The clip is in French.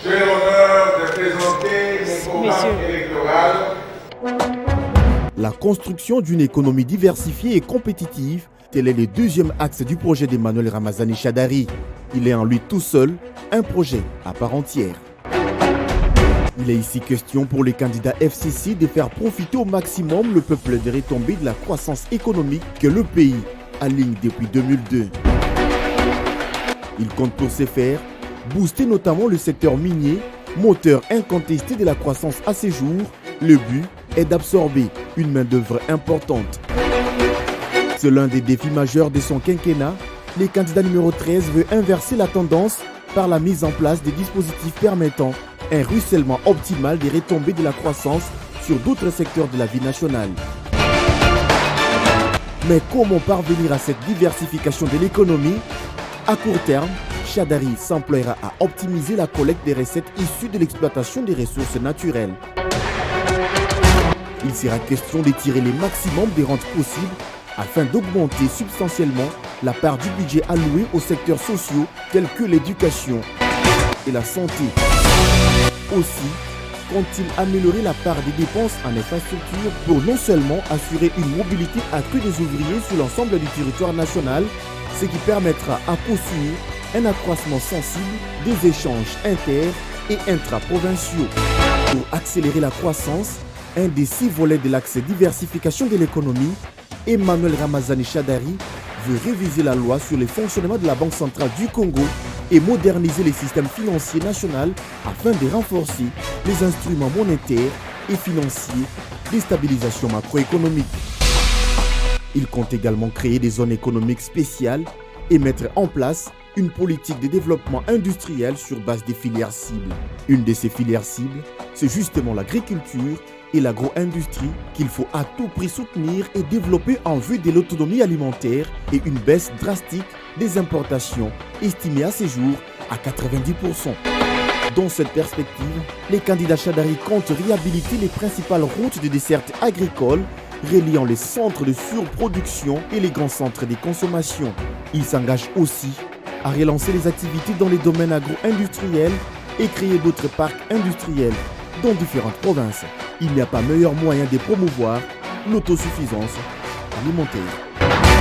J'ai l'honneur de présenter mon programme électoral. La construction d'une économie diversifiée et compétitive, tel est le deuxième axe du projet d'Emmanuel Ramazani Shadary. Il est en lui tout seul un projet à part entière. Il est ici question pour les candidats FCC de faire profiter au maximum le peuple des retombées de la croissance économique que le pays aligne depuis 2002. Il compte pour ce faire booster notamment le secteur minier, moteur incontesté de la croissance à ces jours. Le but est d'absorber une main-d'œuvre importante. C'est l'un des défis majeurs de son quinquennat. Le candidat numéro 13 veut inverser la tendance par la mise en place de dispositifs permettant un ruissellement optimal des retombées de la croissance sur d'autres secteurs de la vie nationale. Mais comment parvenir à cette diversification de l'économie? À court terme, Shadary s'emploiera à optimiser la collecte des recettes issues de l'exploitation des ressources naturelles. Il sera question de tirer le maximum des rentes possibles afin d'augmenter substantiellement la part du budget alloué aux secteurs sociaux tels que l'éducation et la santé. Aussi, compte-t-il améliorer la part des dépenses en infrastructure pour non seulement assurer une mobilité accrue des ouvriers sur l'ensemble du territoire national, ce qui permettra à poursuivre un accroissement sensible des échanges inter- et intra-provinciaux. Pour accélérer la croissance, un des 6 volets de l'axe diversification de l'économie, Emmanuel Ramazani Shadary veut réviser la loi sur le fonctionnement de la Banque centrale du Congo et moderniser les systèmes financiers nationaux afin de renforcer les instruments monétaires et financiers des stabilisations macroéconomiques. Il compte également créer des zones économiques spéciales et mettre en place une politique de développement industriel sur base des filières cibles. Une de ces filières cibles, c'est justement l'agriculture et l'agro-industrie qu'il faut à tout prix soutenir et développer en vue de l'autonomie alimentaire et une baisse drastique des importations estimée à ces jours à 90%. Dans cette perspective, les candidats Shadary comptent réhabiliter les principales routes de desserte agricole reliant les centres de surproduction et les grands centres de consommation. Ils s'engagent aussi à relancer les activités dans les domaines agro-industriels et créer d'autres parcs industriels dans différentes provinces. Il n'y a pas meilleur moyen de promouvoir l'autosuffisance alimentaire.